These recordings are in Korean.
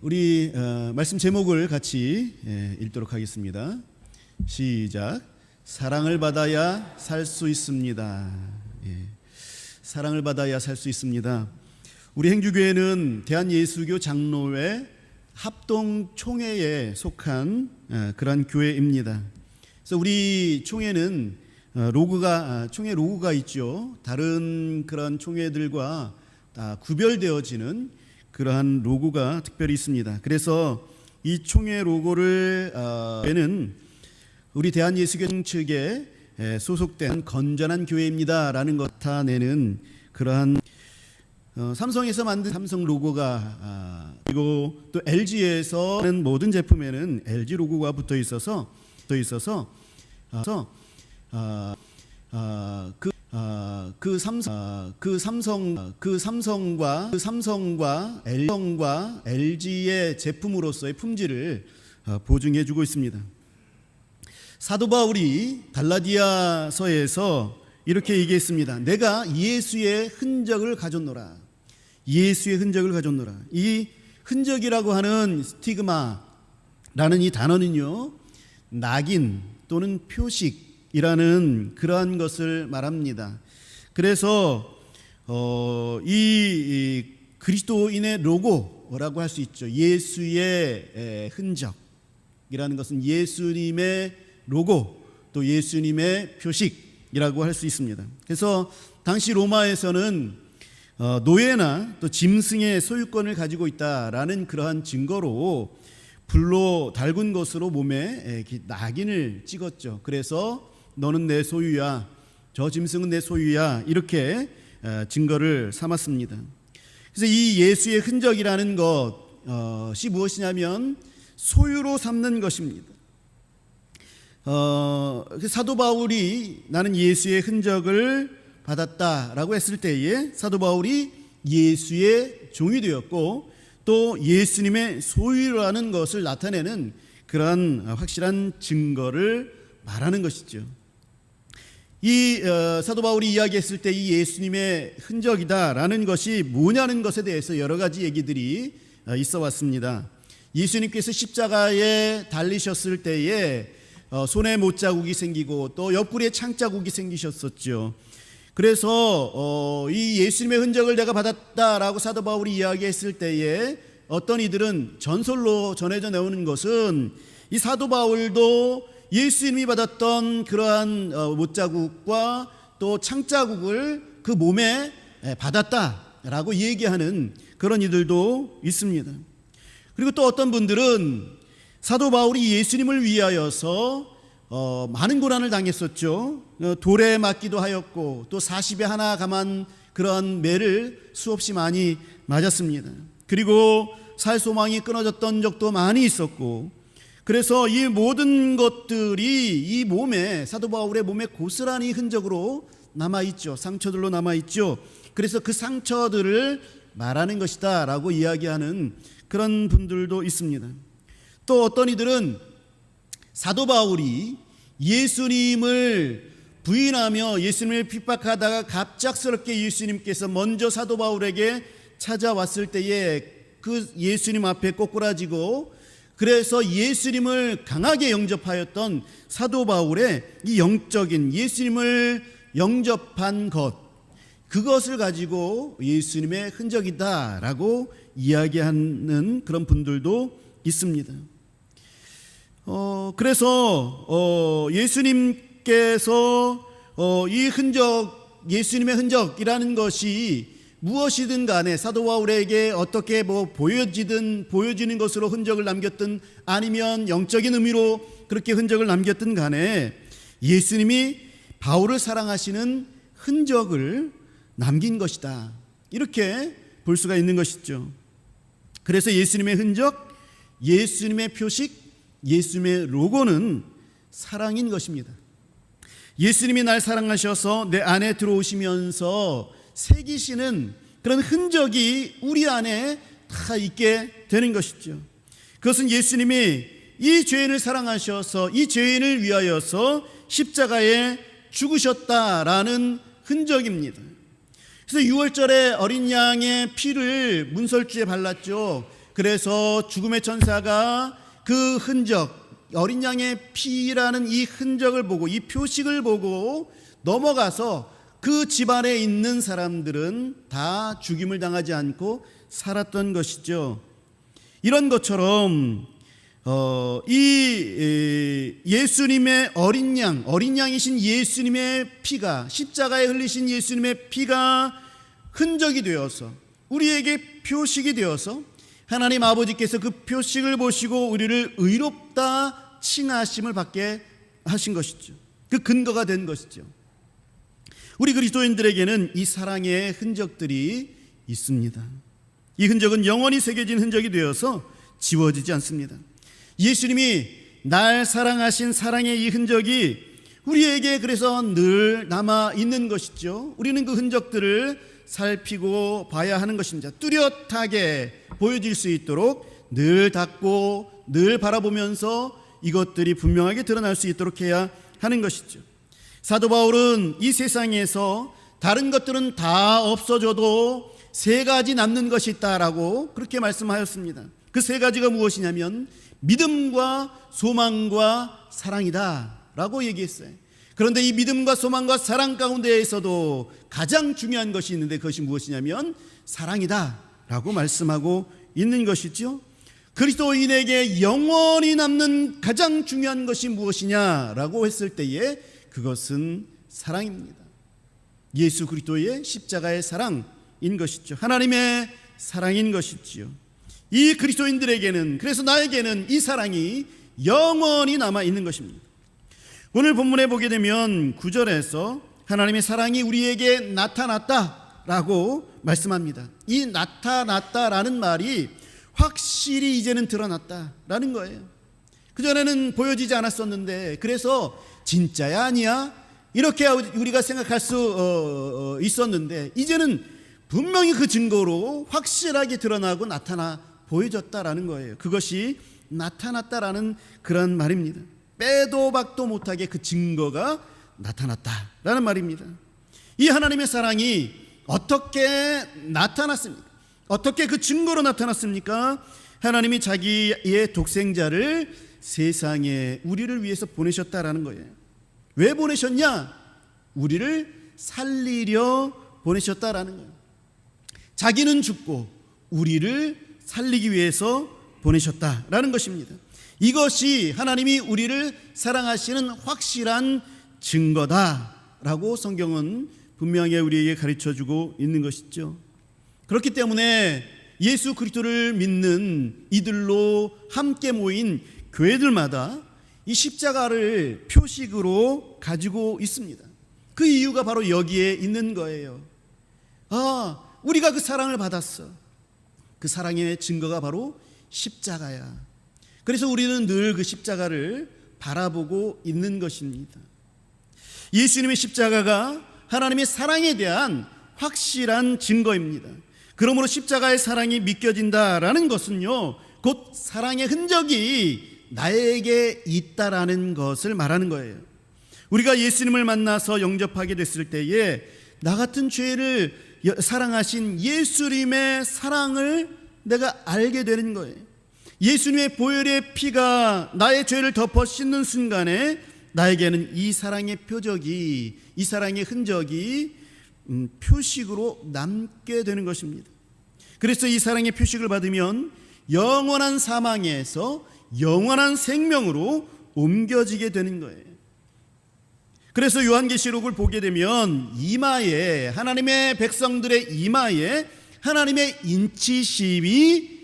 우리 말씀 제목을 같이 읽도록 하겠습니다. 시작. 사랑을 받아야 살 수 있습니다. 사랑을 받아야 살 수 있습니다. 우리 행주교회는 대한예수교 장로회 합동총회에 속한 그런 교회입니다. 그래서 우리 총회는 총회 로고가 있죠. 다른 그런 총회들과 구별되어지는 그러한 로고가 특별히 있습니다. 그래서 이 총회 로고를 는 우리 대한예수교 측에 소속된 건전한 교회입니다라는 것 나타내는 그러한 삼성에서 만든 삼성 로고가 그리고 또 LG에서 하는 모든 제품에는 LG 로고가 붙어 있어서 삼성과 LG의 제품으로서의 품질을 보증해 주고 있습니다. 사도 바울이 갈라디아서에서 이렇게 얘기했습니다. 내가 예수의 흔적을 가졌노라. 예수의 흔적을 가졌노라. 이 흔적이라고 하는 스티그마라는 이 단어는요, 낙인 또는 표식이라는 그러한 것을 말합니다. 그래서 이 그리스도인의 로고라고 할 수 있죠. 예수의 흔적이라는 것은 예수님의 로고, 또 예수님의 표식이라고 할 수 있습니다. 그래서 당시 로마에서는 노예나 또 짐승의 소유권을 가지고 있다라는 그러한 증거로 불로 달군 것으로 몸에 낙인을 찍었죠. 그래서 너는 내 소유야, 저 짐승은 내 소유야, 이렇게 증거를 삼았습니다. 그래서 이 예수의 흔적이라는 것이 무엇이냐면 소유로 삼는 것입니다. 사도 바울이 나는 예수의 흔적을 받았다라고 했을 때에 사도 바울이 예수의 종이 되었고 또 예수님의 소유라는 것을 나타내는 그러한 확실한 증거를 말하는 것이죠. 이 사도 바울이 이야기했을 때 이 예수님의 흔적이다라는 것이 뭐냐는 것에 대해서 여러 가지 얘기들이 있어 왔습니다. 예수님께서 십자가에 달리셨을 때에 손에 못자국이 생기고 또 옆구리에 창자국이 생기셨었죠. 그래서 이 예수님의 흔적을 내가 받았다라고 사도 바울이 이야기했을 때에 어떤 이들은 전설로 전해져 나오는 것은 이 사도 바울도 예수님이 받았던 그러한 못자국과 또 창자국을 그 몸에 받았다라고 얘기하는 그런 이들도 있습니다. 그리고 또 어떤 분들은 사도 바울이 예수님을 위하여서 많은 고난을 당했었죠. 돌에 맞기도 하였고 또 40에 하나 감한 그런 매를 수없이 많이 맞았습니다. 그리고 살 소망이 끊어졌던 적도 많이 있었고, 그래서 이 모든 것들이 이 몸에, 사도 바울의 몸에 고스란히 흔적으로 남아있죠. 상처들로 남아있죠. 그래서 그 상처들을 말하는 것이다 라고 이야기하는 그런 분들도 있습니다. 또 어떤 이들은 사도 바울이 예수님을 부인하며 예수님을 핍박하다가 갑작스럽게 예수님께서 먼저 사도 바울에게 찾아왔을 때에 그 예수님 앞에 꼬꾸라지고 그래서 예수님을 강하게 영접하였던 사도 바울의 이 영적인 예수님을 영접한 것, 그것을 가지고 예수님의 흔적이다라고 이야기하는 그런 분들도 있습니다. 그래서 예수님께서 이 흔적, 예수님의 흔적이라는 것이 무엇이든 간에 사도 바울에게 어떻게 보여지는 것으로 흔적을 남겼든 아니면 영적인 의미로 그렇게 흔적을 남겼든 간에 예수님이 바울을 사랑하시는 흔적을 남긴 것이다, 이렇게 볼 수가 있는 것이죠. 그래서 예수님의 흔적, 예수님의 표식, 예수님의 로고는 사랑인 것입니다. 예수님이 날 사랑하셔서 내 안에 들어오시면서 새기시는 그런 흔적이 우리 안에 다 있게 되는 것이죠. 그것은 예수님이 이 죄인을 사랑하셔서 이 죄인을 위하여서 십자가에 죽으셨다라는 흔적입니다. 그래서 6월절에 어린 양의 피를 문설주에 발랐죠. 그래서 죽음의 천사가 그 흔적, 어린 양의 피라는 이 흔적을 보고, 이 표식을 보고 넘어가서 그 집안에 있는 사람들은 다 죽임을 당하지 않고 살았던 것이죠. 이런 것처럼 이 예수님의 어린 양이신 예수님의 피가, 십자가에 흘리신 예수님의 피가 흔적이 되어서, 우리에게 표식이 되어서 하나님 아버지께서 그 표식을 보시고 우리를 의롭다 칭하심을 받게 하신 것이죠. 그 근거가 된 것이죠. 우리 그리스도인들에게는 이 사랑의 흔적들이 있습니다. 이 흔적은 영원히 새겨진 흔적이 되어서 지워지지 않습니다. 예수님이 날 사랑하신 사랑의 이 흔적이 우리에게 그래서 늘 남아 있는 것이죠. 우리는 그 흔적들을 살피고 봐야 하는 것입니다. 뚜렷하게 보여질 수 있도록 늘 닫고 늘 바라보면서 이것들이 분명하게 드러날 수 있도록 해야 하는 것이죠. 사도 바울은 이 세상에서 다른 것들은 다 없어져도 세 가지 남는 것이 있다라고 그렇게 말씀하였습니다. 그 세 가지가 무엇이냐면 믿음과 소망과 사랑이다라고 얘기했어요. 그런데 이 믿음과 소망과 사랑 가운데에서도 가장 중요한 것이 있는데 그것이 무엇이냐면 사랑이다라고 말씀하고 있는 것이죠. 그리스도인에게 영원히 남는 가장 중요한 것이 무엇이냐라고 했을 때에 그것은 사랑입니다. 예수 그리스도의 십자가의 사랑인 것이죠. 하나님의 사랑인 것이지요. 이 그리스도인들에게는, 그래서 나에게는 이 사랑이 영원히 남아 있는 것입니다. 오늘 본문에 보게 되면 9절에서 하나님의 사랑이 우리에게 나타났다라고 말씀합니다. 이 나타났다라는 말이 확실히 이제는 드러났다라는 거예요. 그전에는 보여지지 않았었는데, 그래서 진짜야 아니야? 이렇게 우리가 생각할 수 있었는데 이제는 분명히 그 증거로 확실하게 드러나고 나타나 보여졌다라는 거예요. 그것이 나타났다라는 그런 말입니다. 빼도 박도 못하게 그 증거가 나타났다라는 말입니다. 이 하나님의 사랑이 어떻게 나타났습니까? 어떻게 그 증거로 나타났습니까? 하나님이 자기의 독생자를 세상에 우리를 위해서 보내셨다라는 거예요. 왜 보내셨냐? 우리를 살리려 보내셨다라는 거예요. 자기는 죽고 우리를 살리기 위해서 보내셨다라는 것입니다. 이것이 하나님이 우리를 사랑하시는 확실한 증거다라고 성경은 분명히 우리에게 가르쳐주고 있는 것이죠. 그렇기 때문에 예수 그리스도를 믿는 이들로 함께 모인 교회들마다 이 십자가를 표식으로 가지고 있습니다. 그 이유가 바로 여기에 있는 거예요. 우리가 그 사랑을 받았어. 그 사랑의 증거가 바로 십자가야. 그래서 우리는 늘 그 십자가를 바라보고 있는 것입니다. 예수님의 십자가가 하나님의 사랑에 대한 확실한 증거입니다. 그러므로 십자가의 사랑이 믿겨진다라는 것은요, 곧 사랑의 흔적이 나에게 있다라는 것을 말하는 거예요. 우리가 예수님을 만나서 영접하게 됐을 때에 나 같은 죄를 사랑하신 예수님의 사랑을 내가 알게 되는 거예요. 예수님의 보혈의 피가 나의 죄를 덮어 씻는 순간에 나에게는 이 사랑의 표적이, 이 사랑의 흔적이 표식으로 남게 되는 것입니다. 그래서 이 사랑의 표식을 받으면 영원한 사망에서 영원한 생명으로 옮겨지게 되는 거예요. 그래서 요한계시록을 보게 되면 이마에, 하나님의 백성들의 이마에 하나님의 인치심이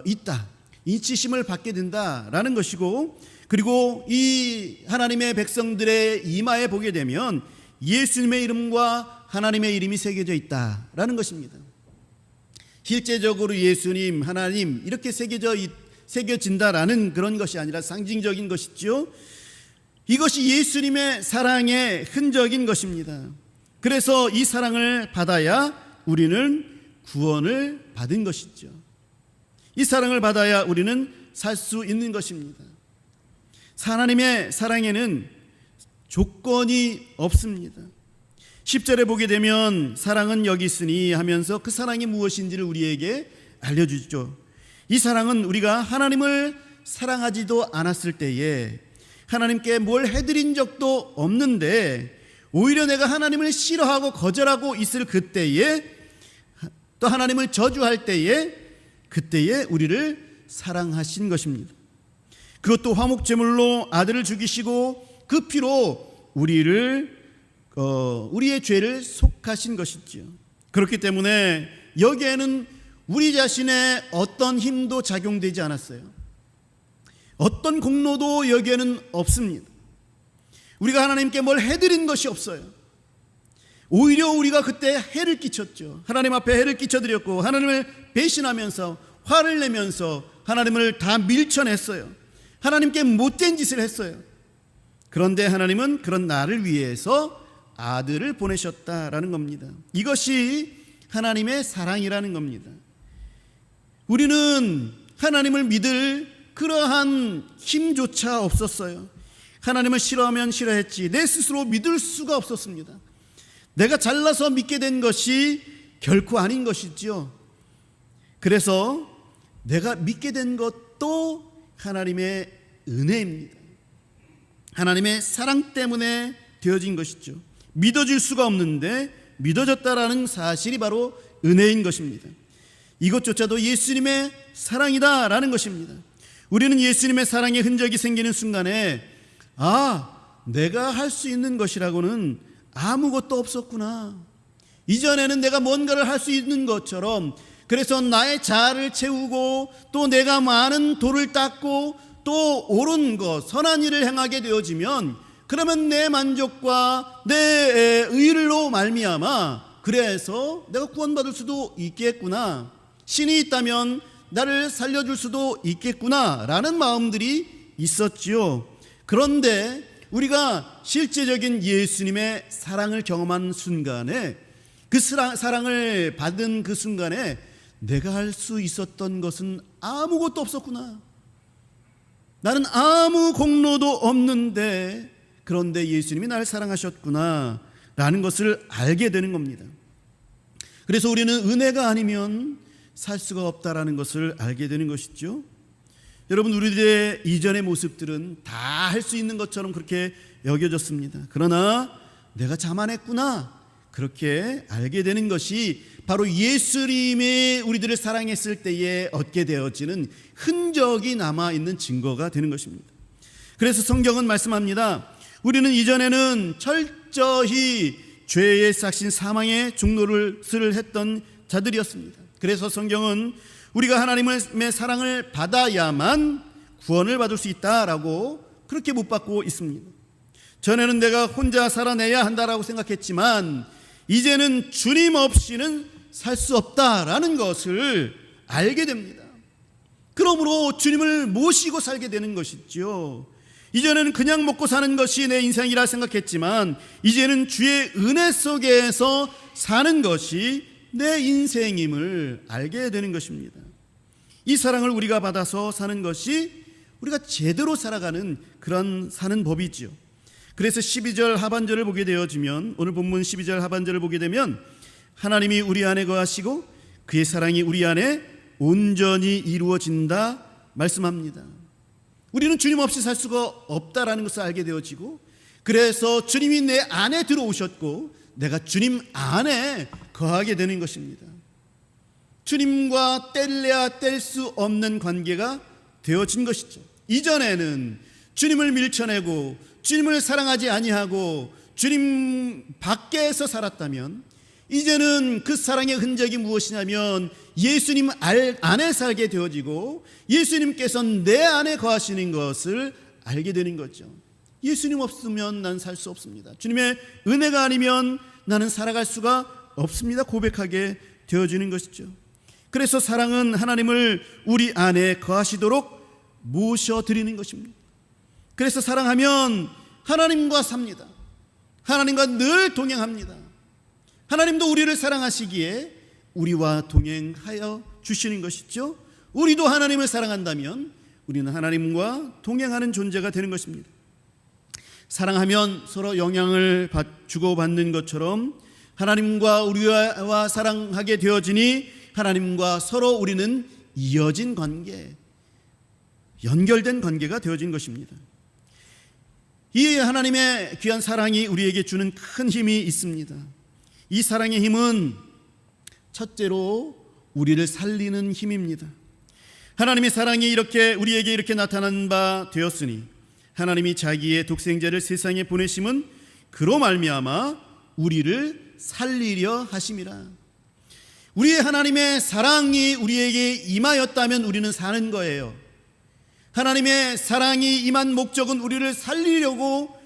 있다, 인치심을 받게 된다라는 것이고, 그리고 이 하나님의 백성들의 이마에 보게 되면 예수님의 이름과 하나님의 이름이 새겨져 있다라는 것입니다. 실제적으로 예수님, 하나님 이렇게 새겨진다라는 그런 것이 아니라 상징적인 것이죠. 이것이 예수님의 사랑의 흔적인 것입니다. 그래서 이 사랑을 받아야 우리는 구원을 받은 것이죠. 이 사랑을 받아야 우리는 살 수 있는 것입니다. 하나님의 사랑에는 조건이 없습니다. 10절에 보게 되면 사랑은 여기 있으니 하면서 그 사랑이 무엇인지를 우리에게 알려주죠. 이 사랑은 우리가 하나님을 사랑하지도 않았을 때에 하나님께 뭘 해드린 적도 없는데 오히려 내가 하나님을 싫어하고 거절하고 있을 그때에 또 하나님을 저주할 때에 그때에 우리를 사랑하신 것입니다. 그것도 화목제물로 아들을 죽이시고 그 피로 우리의 죄를 속하신 것이지요. 그렇기 때문에 여기에는 우리 자신의 어떤 힘도 작용되지 않았어요. 어떤 공로도 여기에는 없습니다. 우리가 하나님께 뭘 해드린 것이 없어요. 오히려 우리가 그때 해를 끼쳤죠. 하나님 앞에 해를 끼쳐드렸고 하나님을 배신하면서 화를 내면서 하나님을 다 밀쳐냈어요. 하나님께 못된 짓을 했어요. 그런데 하나님은 그런 나를 위해서 아들을 보내셨다라는 겁니다. 이것이 하나님의 사랑이라는 겁니다. 우리는 하나님을 믿을 그러한 힘조차 없었어요. 하나님을 싫어하면 싫어했지 내 스스로 믿을 수가 없었습니다. 내가 잘나서 믿게 된 것이 결코 아닌 것이지요. 그래서 내가 믿게 된 것도 하나님의 은혜입니다. 하나님의 사랑 때문에 되어진 것이죠. 믿어질 수가 없는데 믿어졌다라는 사실이 바로 은혜인 것입니다. 이것조차도 예수님의 사랑이다라는 것입니다. 우리는 예수님의 사랑의 흔적이 생기는 순간에 내가 할 수 있는 것이라고는 아무것도 없었구나. 이전에는 내가 뭔가를 할 수 있는 것처럼 그래서 나의 자아를 채우고 또 내가 많은 돌을 닦고 또 옳은 것, 선한 일을 행하게 되어지면 그러면 내 만족과 내 의로 말미암아 그래서 내가 구원받을 수도 있겠구나. 신이 있다면 나를 살려줄 수도 있겠구나 라는 마음들이 있었지요. 그런데 우리가 실제적인 예수님의 사랑을 경험한 순간에 그 사랑을 받은 그 순간에 내가 할 수 있었던 것은 아무것도 없었구나. 나는 아무 공로도 없는데 그런데 예수님이 나를 사랑하셨구나 라는 것을 알게 되는 겁니다. 그래서 우리는 은혜가 아니면 살 수가 없다라는 것을 알게 되는 것이죠. 여러분, 우리들의 이전의 모습들은 다 할 수 있는 것처럼 그렇게 여겨졌습니다. 그러나 내가 자만했구나 그렇게 알게 되는 것이 바로 예수님이 우리들을 사랑했을 때에 얻게 되어지는 흔적이 남아있는 증거가 되는 것입니다. 그래서 성경은 말씀합니다. 우리는 이전에는 철저히 죄의 싹신 사망의 종노릇을 했던 자들이었습니다. 그래서 성경은 우리가 하나님의 사랑을 받아야만 구원을 받을 수 있다라고 그렇게 못 받고 있습니다. 전에는 내가 혼자 살아내야 한다라고 생각했지만 이제는 주님 없이는 살 수 없다라는 것을 알게 됩니다. 그러므로 주님을 모시고 살게 되는 것이죠. 이전에는 그냥 먹고 사는 것이 내 인생이라 생각했지만 이제는 주의 은혜 속에서 사는 것이 내 인생임을 알게 되는 것입니다. 이 사랑을 우리가 받아서 사는 것이 우리가 제대로 살아가는 그런 사는 법이지요. 그래서 12절 하반절을 보게 되어지면 오늘 본문 12절 하반절을 보게 되면 하나님이 우리 안에 거하시고 그의 사랑이 우리 안에 온전히 이루어진다 말씀합니다. 우리는 주님 없이 살 수가 없다라는 것을 알게 되어지고 그래서 주님이 내 안에 들어오셨고 내가 주님 안에 거하게 되는 것입니다. 주님과 뗄래야 뗄 수 없는 관계가 되어진 것이죠. 이전에는 주님을 밀쳐내고 주님을 사랑하지 아니하고 주님 밖에서 살았다면 이제는 그 사랑의 흔적이 무엇이냐면 예수님 안에 살게 되어지고 예수님께서 내 안에 거하시는 것을 알게 되는 거죠. 예수님 없으면 난 살 수 없습니다. 주님의 은혜가 아니면 나는 살아갈 수가 없습니다. 고백하게 되어지는 것이죠. 그래서 사랑은 하나님을 우리 안에 거하시도록 모셔드리는 것입니다. 그래서 사랑하면 하나님과 삽니다. 하나님과 늘 동행합니다. 하나님도 우리를 사랑하시기에 우리와 동행하여 주시는 것이죠. 우리도 하나님을 사랑한다면 우리는 하나님과 동행하는 존재가 되는 것입니다. 사랑하면 서로 영향을 주고받는 것처럼 하나님과 우리와 사랑하게 되어지니 하나님과 서로 우리는 이어진 관계, 연결된 관계가 되어진 것입니다. 이 하나님의 귀한 사랑이 우리에게 주는 큰 힘이 있습니다. 이 사랑의 힘은 첫째로 우리를 살리는 힘입니다. 하나님의 사랑이 우리에게 이렇게 나타난 바 되었으니 하나님이 자기의 독생자를 세상에 보내심은 그로 말미암아 우리를 살리려 하심이라. 우리의 하나님의 사랑이 우리에게 임하였다면 우리는 사는 거예요. 하나님의 사랑이 임한 목적은 우리를 살리려고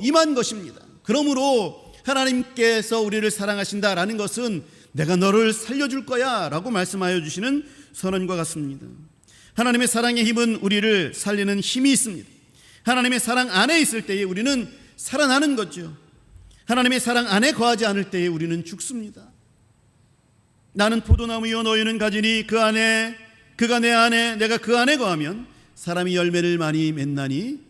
임한 것입니다. 그러므로 하나님께서 우리를 사랑하신다라는 것은 내가 너를 살려줄 거야 라고 말씀하여 주시는 선언과 같습니다. 하나님의 사랑의 힘은 우리를 살리는 힘이 있습니다. 하나님의 사랑 안에 있을 때에 우리는 살아나는 거죠. 하나님의 사랑 안에 거하지 않을 때에 우리는 죽습니다. 나는 포도나무요 너희는 가지니 그가 내 안에 내가 그 안에 거하면 사람이 열매를 많이 맺나니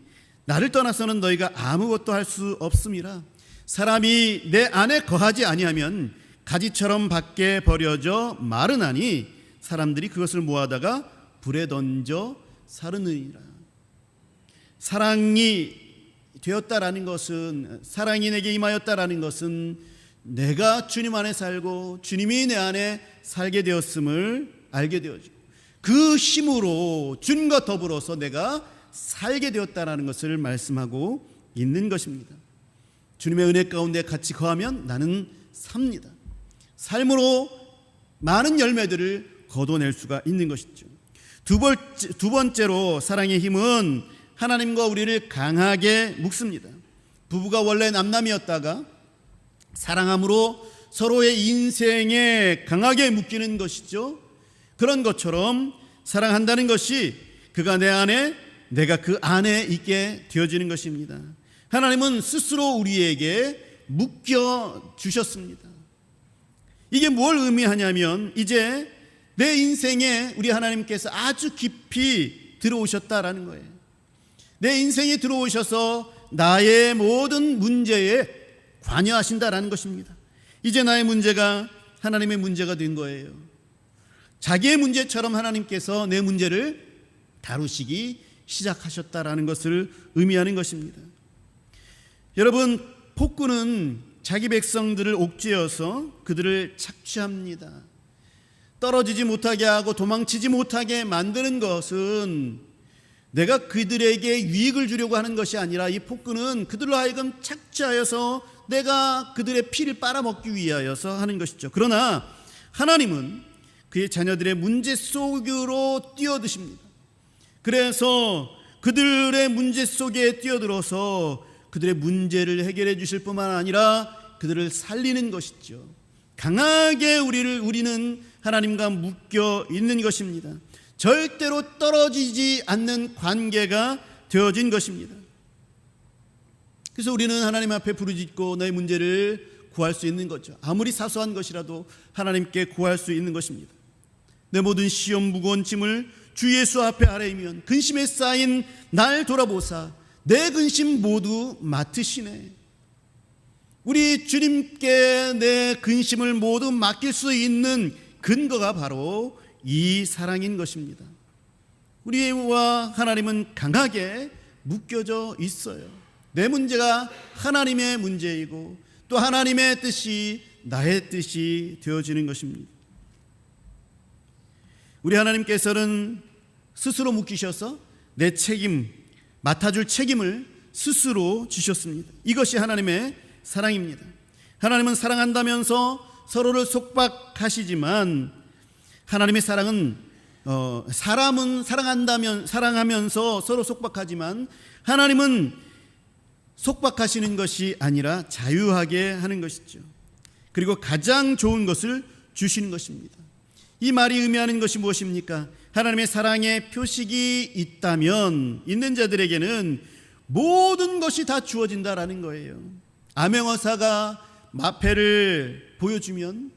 나를 떠나서는 너희가 아무것도 할 수 없음이라. 사람이 내 안에 거하지 아니하면 가지처럼 밖에 버려져 마르나니 사람들이 그것을 모아다가 불에 던져 사르느니라. 사랑이 되었다라는 것은, 사랑이 내게 임하였다라는 것은 내가 주님 안에 살고 주님이 내 안에 살게 되었음을 알게 되어지고 그 힘으로 주님과 더불어서 내가 살게 되었다라는 것을 말씀하고 있는 것입니다. 주님의 은혜 가운데 같이 거하면 나는 삽니다. 삶으로 많은 열매들을 거둬낼 수가 있는 것이죠. 두 번째로 사랑의 힘은 하나님과 우리를 강하게 묶습니다. 부부가 원래 남남이었다가 사랑함으로 서로의 인생에 강하게 묶이는 것이죠. 그런 것처럼 사랑한다는 것이 그가 내 안에 내가 그 안에 있게 되어지는 것입니다. 하나님은 스스로 우리에게 묶여 주셨습니다. 이게 뭘 의미하냐면 이제 내 인생에 우리 하나님께서 아주 깊이 들어오셨다라는 거예요. 내 인생에 들어오셔서 나의 모든 문제에 관여하신다라는 것입니다. 이제 나의 문제가 하나님의 문제가 된 거예요. 자기의 문제처럼 하나님께서 내 문제를 다루시기 시작하셨다라는 것을 의미하는 것입니다. 여러분, 폭군은 자기 백성들을 옥죄어서 그들을 착취합니다. 떨어지지 못하게 하고 도망치지 못하게 만드는 것은 내가 그들에게 유익을 주려고 하는 것이 아니라 이 폭군은 그들로 하여금 착취하여서 내가 그들의 피를 빨아먹기 위하여서 하는 것이죠. 그러나 하나님은 그의 자녀들의 문제 속으로 뛰어드십니다. 그래서 그들의 문제 속에 뛰어들어서 그들의 문제를 해결해 주실 뿐만 아니라 그들을 살리는 것이죠. 강하게 우리는 하나님과 묶여 있는 것입니다. 절대로 떨어지지 않는 관계가 되어진 것입니다. 그래서 우리는 하나님 앞에 부르짖고 너의 문제를 구할 수 있는 거죠. 아무리 사소한 것이라도 하나님께 구할 수 있는 것입니다. 내 모든 시험 무거운 짐을 주 예수 앞에 아뢰이면 근심에 쌓인 날 돌아보사 내 근심 모두 맡으시네. 우리 주님께 내 근심을 모두 맡길 수 있는 근거가 바로 이 사랑인 것입니다. 우리와 하나님은 강하게 묶여져 있어요. 내 문제가 하나님의 문제이고 또 하나님의 뜻이 나의 뜻이 되어지는 것입니다. 우리 하나님께서는 스스로 묶이셔서 내 책임, 맡아줄 책임을 스스로 주셨습니다. 이것이 하나님의 사랑입니다. 하나님은 사랑한다면서 서로를 속박하시지만 하나님의 사랑은 사람은 사랑하면서 서로 속박하지만 하나님은 속박하시는 것이 아니라 자유하게 하는 것이죠. 그리고 가장 좋은 것을 주시는 것입니다. 이 말이 의미하는 것이 무엇입니까? 하나님의 사랑의 표식이 있는 자들에게는 모든 것이 다 주어진다라는 거예요. 암행어사가 마패를 보여주면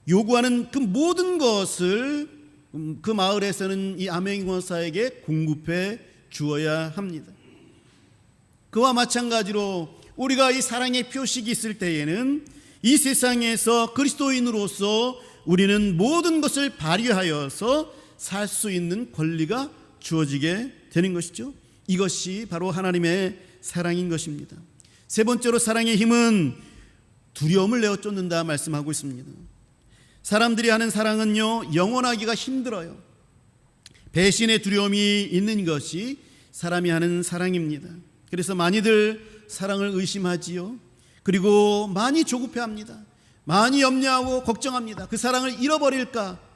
요구하는 그 모든 것을 그 마을에서는 이 암행어사에게 공급해 주어야 합니다. 그와 마찬가지로 우리가 이 사랑의 표식이 있을 때에는 이 세상에서 그리스도인으로서 우리는 모든 것을 발휘하여서 살 수 있는 권리가 주어지게 되는 것이죠. 이것이 바로 하나님의 사랑인 것입니다. 세 번째로 사랑의 힘은 두려움을 내어 쫓는다 말씀하고 있습니다. 사람들이 하는 사랑은요, 영원하기가 힘들어요. 배신의 두려움이 있는 것이 사람이 하는 사랑입니다. 그래서 많이들 사랑을 의심하지요. 그리고 많이 조급해합니다. 많이 염려하고 걱정합니다. 그 사랑을 잃어버릴까,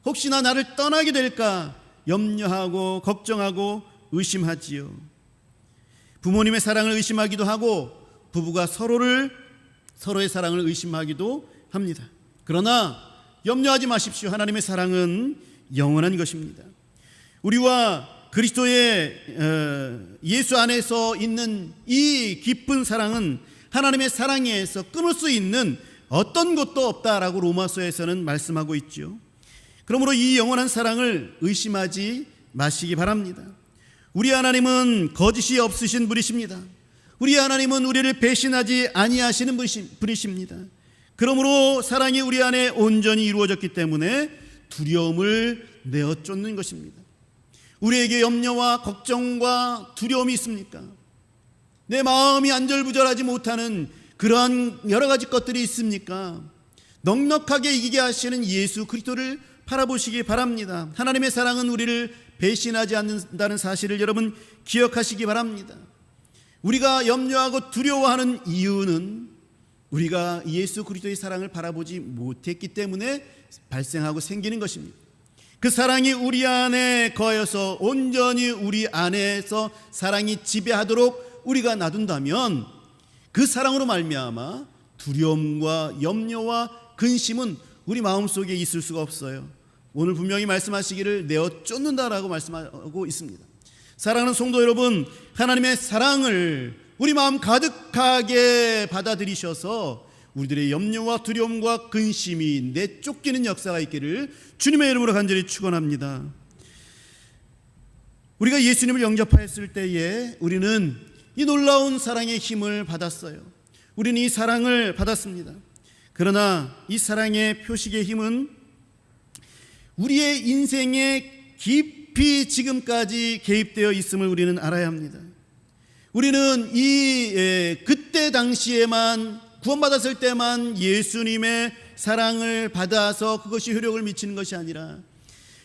혹시나 나를 떠나게 될까 염려하고 걱정하고 의심하지요. 부모님의 사랑을 의심하기도 하고 부부가 서로의 사랑을 의심하기도 합니다. 그러나 염려하지 마십시오. 하나님의 사랑은 영원한 것입니다. 우리와 그리스도의 예수 안에서 있는 이 깊은 사랑은 하나님의 사랑에서 끊을 수 있는 어떤 것도 없다라고 로마서에서는 말씀하고 있죠. 그러므로 이 영원한 사랑을 의심하지 마시기 바랍니다. 우리 하나님은 거짓이 없으신 분이십니다. 우리 하나님은 우리를 배신하지 아니하시는 분이십니다. 그러므로 사랑이 우리 안에 온전히 이루어졌기 때문에 두려움을 내어 쫓는 것입니다. 우리에게 염려와 걱정과 두려움이 있습니까? 내 마음이 안절부절하지 못하는 그러한 여러 가지 것들이 있습니까? 넉넉하게 이기게 하시는 예수 그리스도를 바라보시기 바랍니다. 하나님의 사랑은 우리를 배신하지 않는다는 사실을 여러분 기억하시기 바랍니다. 우리가 염려하고 두려워하는 이유는 우리가 예수 그리스도의 사랑을 바라보지 못했기 때문에 발생하고 생기는 것입니다. 그 사랑이 우리 안에 거하여서 온전히 우리 안에서 사랑이 지배하도록 우리가 놔둔다면 그 사랑으로 말미암아 두려움과 염려와 근심은 우리 마음속에 있을 수가 없어요. 오늘 분명히 말씀하시기를 내어 쫓는다라고 말씀하고 있습니다. 사랑하는 성도 여러분, 하나님의 사랑을 우리 마음 가득하게 받아들이셔서 우리들의 염려와 두려움과 근심이 내쫓기는 역사가 있기를 주님의 이름으로 간절히 축원합니다. 우리가 예수님을 영접하였을 때에 우리는 이 놀라운 사랑의 힘을 받았어요. 우리는 이 사랑을 받았습니다. 그러나 이 사랑의 표식의 힘은 우리의 인생에 깊이 지금까지 개입되어 있음을 우리는 알아야 합니다. 우리는 그때 당시에만 구원받았을 때만 예수님의 사랑을 받아서 그것이 효력을 미치는 것이 아니라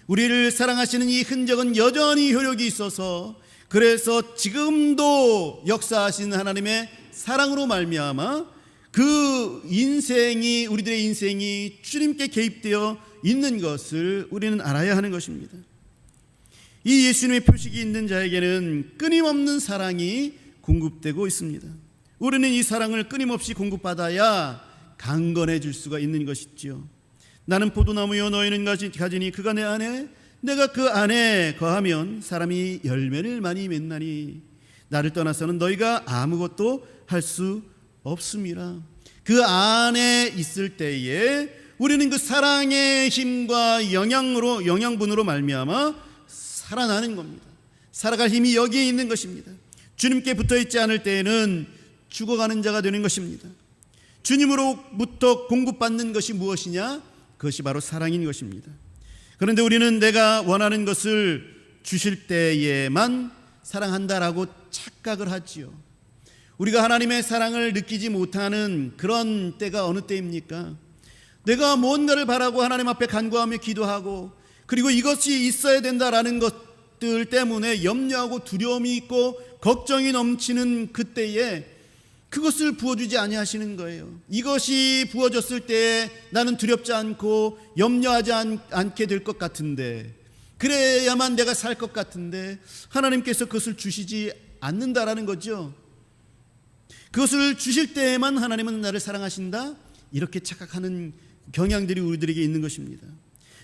우리를 사랑하시는 이 흔적은 여전히 효력이 있어서 그래서 지금도 역사하시는 하나님의 사랑으로 말미암아 그 인생이 우리들의 인생이 주님께 개입되어 있는 것을 우리는 알아야 하는 것입니다. 이 예수님의 표식이 있는 자에게는 끊임없는 사랑이 공급되고 있습니다. 우리는 이 사랑을 끊임없이 공급받아야 강건해질 수가 있는 것이지요. 나는 포도나무요 너희는 가지니 그가 내 안에 내가 그 안에 거하면 사람이 열매를 많이 맺나니 나를 떠나서는 너희가 아무것도 할 수 없음이라. 그 안에 있을 때에 우리는 그 사랑의 힘과 영양분으로 말미암아 살아나는 겁니다. 살아갈 힘이 여기에 있는 것입니다. 주님께 붙어있지 않을 때에는 죽어가는 자가 되는 것입니다. 주님으로부터 공급받는 것이 무엇이냐? 그것이 바로 사랑인 것입니다. 그런데 우리는 내가 원하는 것을 주실 때에만 사랑한다라고 착각을 하지요. 우리가 하나님의 사랑을 느끼지 못하는 그런 때가 어느 때입니까? 내가 뭔가를 바라고 하나님 앞에 간구하며 기도하고 그리고 이것이 있어야 된다라는 것들 때문에 염려하고 두려움이 있고 걱정이 넘치는 그때에 그것을 부어주지 아니하시는 거예요. 이것이 부어졌을 때에 나는 두렵지 않고 염려하지 않게 될 것 같은데, 그래야만 내가 살 것 같은데 하나님께서 그것을 주시지 않는다라는 거죠. 그것을 주실 때에만 하나님은 나를 사랑하신다, 이렇게 착각하는 경향들이 우리들에게 있는 것입니다.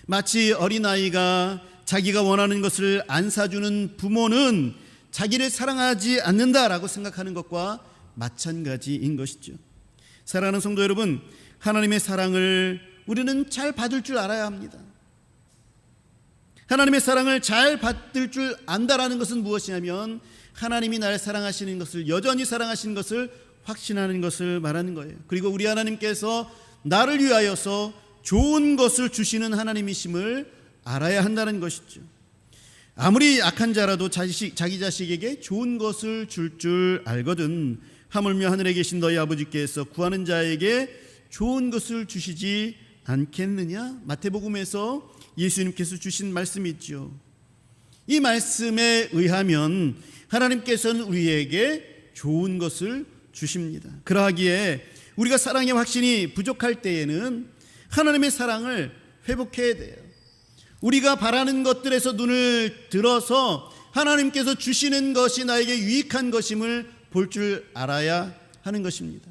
마치 어린아이가 자기가 원하는 것을 안 사주는 부모는 자기를 사랑하지 않는다라고 생각하는 것과 마찬가지인 것이죠. 사랑하는 성도 여러분, 하나님의 사랑을 우리는 잘 받을 줄 알아야 합니다. 하나님의 사랑을 잘 받을 줄 안다라는 것은 무엇이냐면 하나님이 나를 사랑하시는 것을, 여전히 사랑하시는 것을 확신하는 것을 말하는 거예요. 그리고 우리 하나님께서 나를 위하여서 좋은 것을 주시는 하나님이심을 알아야 한다는 것이죠. 아무리 악한 자라도 자기 자식에게 좋은 것을 줄 알거든 하물며 하늘에 계신 너희 아버지께서 구하는 자에게 좋은 것을 주시지 않겠느냐? 마태복음에서 예수님께서 주신 말씀이 있죠. 이 말씀에 의하면 하나님께서는 우리에게 좋은 것을 주십니다. 그러하기에 우리가 사랑의 확신이 부족할 때에는 하나님의 사랑을 회복해야 돼요. 우리가 바라는 것들에서 눈을 들어서 하나님께서 주시는 것이 나에게 유익한 것임을 볼 줄 알아야 하는 것입니다.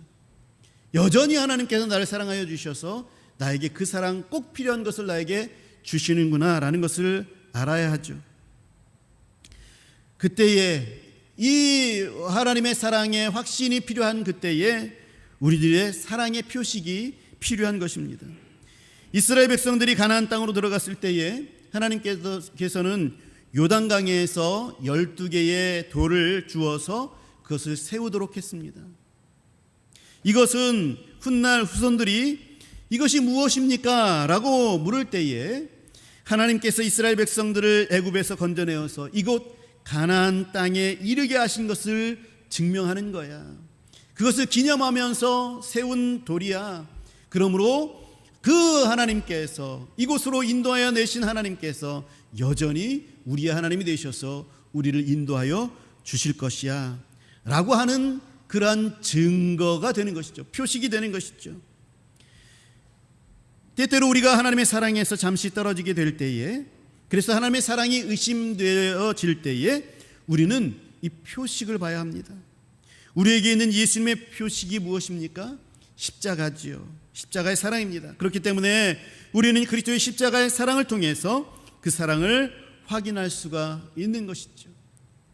여전히 하나님께서 나를 사랑하여 주셔서 나에게 그 사랑 꼭 필요한 것을 나에게 주시는구나 라는 것을 알아야 하죠. 그때에 이 하나님의 사랑의 확신이 필요한 그때에 우리들의 사랑의 표식이 필요한 것입니다. 이스라엘 백성들이 가나안 땅으로 들어갔을 때에 하나님께서는 요단강에서 12개의 돌을 주어서 그것을 세우도록 했습니다. 이것은 훗날 후손들이 이것이 무엇입니까? 라고 물을 때에 하나님께서 이스라엘 백성들을 애굽에서 건져내어서 이곳 가나안 땅에 이르게 하신 것을 증명하는 거야. 그것을 기념하면서 세운 돌이야. 그러므로 그 하나님께서 이곳으로 인도하여 내신 하나님께서 여전히 우리의 하나님이 되셔서 우리를 인도하여 주실 것이야 라고 하는 그러한 증거가 되는 것이죠. 표식이 되는 것이죠. 때때로 우리가 하나님의 사랑에서 잠시 떨어지게 될 때에, 그래서 하나님의 사랑이 의심되어질 때에 우리는 이 표식을 봐야 합니다. 우리에게 있는 예수님의 표식이 무엇입니까? 십자가지요. 십자가의 사랑입니다. 그렇기 때문에 우리는 그리스도의 십자가의 사랑을 통해서 그 사랑을 확인할 수가 있는 것이죠.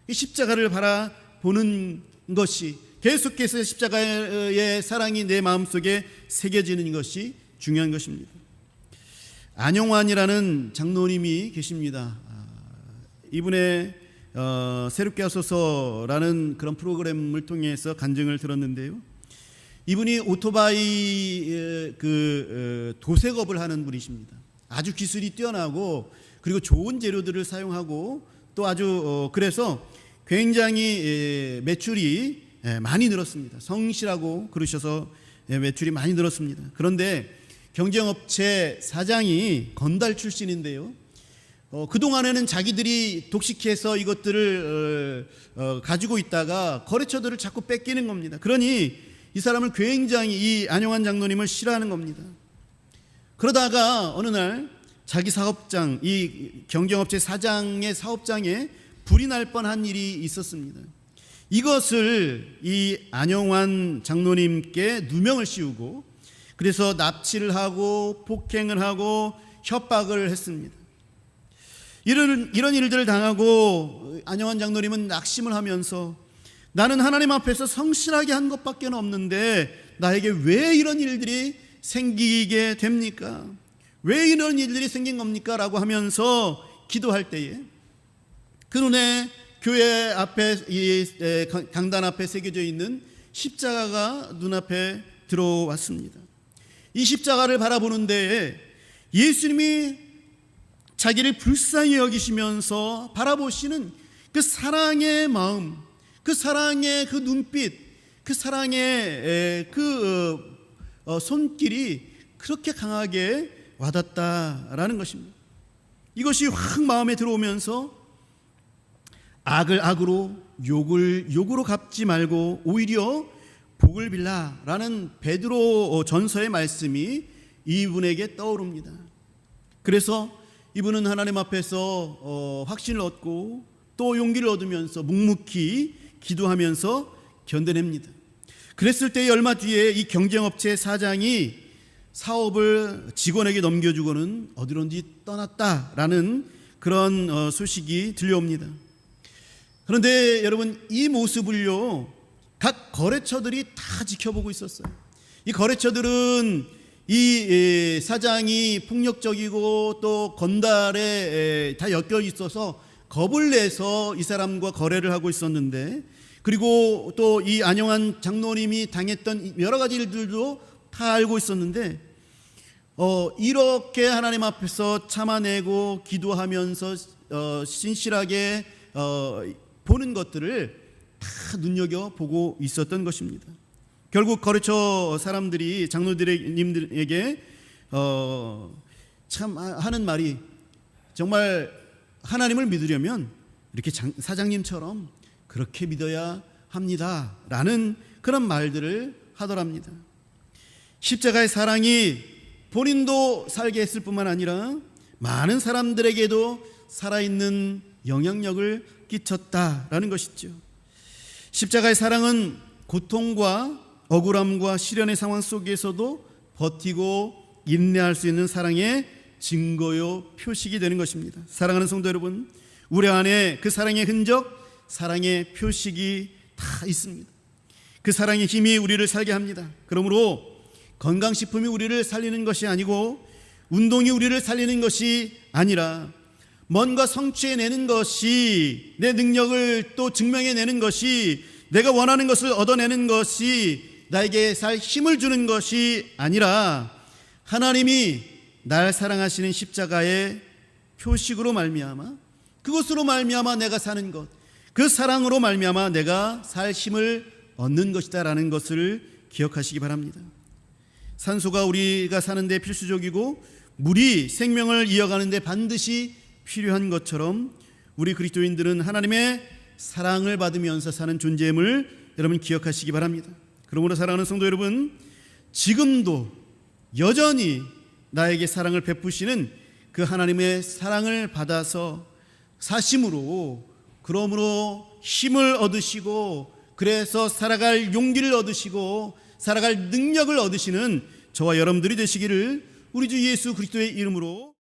이 십자가를 바라보는 것이, 계속해서 십자가의 사랑이 내 마음속에 새겨지는 것이 중요한 것입니다. 안용환이라는 장로님이 계십니다. 이분의 새롭게 하소서라는 그런 프로그램을 통해서 간증을 들었는데요. 이분이 오토바이 도색업을 하는 분이십니다. 아주 기술이 뛰어나고 그리고 좋은 재료들을 사용하고 또 아주 그래서 굉장히 매출이 많이 늘었습니다. 성실하고 그러셔서 매출이 많이 늘었습니다. 그런데 경쟁업체 사장이 건달 출신인데요. 그동안에는 자기들이 독식해서 이것들을 가지고 있다가 거래처들을 자꾸 뺏기는 겁니다. 그러니 이 사람을 굉장히, 이 안용환 장로님을 싫어하는 겁니다. 그러다가 어느 날 자기 사업장, 이 경쟁업체 사장의 사업장에 불이 날 뻔한 일이 있었습니다. 이것을 이 안용환 장로님께 누명을 씌우고 그래서 납치를 하고 폭행을 하고 협박을 했습니다. 이런 일들을 당하고 안용환 장로님은 낙심을 하면서 나는 하나님 앞에서 성실하게 한 것밖에 없는데 나에게 왜 이런 일들이 생기게 됩니까? 왜 이런 일들이 생긴 겁니까? 라고 하면서 기도할 때에 그 눈에 교회 앞에, 이 강단 앞에 새겨져 있는 십자가가 눈앞에 들어왔습니다. 이 십자가를 바라보는 데에 예수님이 자기를 불쌍히 여기시면서 바라보시는 그 사랑의 마음, 그 사랑의 그 눈빛, 그 사랑의 손길이 그렇게 강하게 와닿다라는 것입니다. 이것이 확 마음에 들어오면서 악을 악으로 욕을 욕으로 갚지 말고 오히려 복을 빌라라는 베드로 전서의 말씀이 이분에게 떠오릅니다. 그래서 이분은 하나님 앞에서 확신을 얻고 또 용기를 얻으면서 묵묵히 기도하면서 견뎌냅니다. 그랬을 때 얼마 뒤에 이 경쟁업체 사장이 사업을 직원에게 넘겨주고는 어디론지 떠났다라는 그런 소식이 들려옵니다. 그런데 여러분, 이 모습을요 각 거래처들이 다 지켜보고 있었어요. 이 거래처들은 이 사장이 폭력적이고 또 건달에 다 엮여 있어서 겁을 내서 이 사람과 거래를 하고 있었는데, 그리고 또 이 안용환 장로님이 당했던 여러 가지 일들도 다 알고 있었는데 이렇게 하나님 앞에서 참아내고 기도하면서 신실하게 보는 것들을 다 눈여겨보고 있었던 것입니다. 결국 거래처 사람들이 장로님들에게 참 하는 말이, 정말 하나님을 믿으려면 이렇게 사장님처럼 그렇게 믿어야 합니다 라는 그런 말들을 하더랍니다. 십자가의 사랑이 본인도 살게 했을 뿐만 아니라 많은 사람들에게도 살아있는 영향력을 끼쳤다라는 것이죠. 십자가의 사랑은 고통과 억울함과 시련의 상황 속에서도 버티고 인내할 수 있는 사랑의 증거요 표식이 되는 것입니다. 사랑하는 성도 여러분, 우리 안에 그 사랑의 흔적, 사랑의 표식이 다 있습니다. 그 사랑의 힘이 우리를 살게 합니다. 그러므로 건강식품이 우리를 살리는 것이 아니고, 운동이 우리를 살리는 것이 아니라, 뭔가 성취해내는 것이, 내 능력을 또 증명해내는 것이, 내가 원하는 것을 얻어내는 것이 나에게 살 힘을 주는 것이 아니라, 하나님이 날 사랑하시는 십자가의 표식으로 말미암아, 그것으로 말미암아 내가 사는 것, 그 사랑으로 말미암아 내가 살 힘을 얻는 것이다라는 것을 기억하시기 바랍니다. 산소가 우리가 사는 데 필수적이고 물이 생명을 이어가는 데 반드시 필요한 것처럼, 우리 그리스도인들은 하나님의 사랑을 받으면서 사는 존재임을 여러분 기억하시기 바랍니다. 그러므로 사랑하는 성도 여러분, 지금도 여전히 나에게 사랑을 베푸시는 그 하나님의 사랑을 받아서 사심으로, 그러므로 힘을 얻으시고, 그래서 살아갈 용기를 얻으시고 살아갈 능력을 얻으시는 저와 여러분들이 되시기를 우리 주 예수 그리스도의 이름으로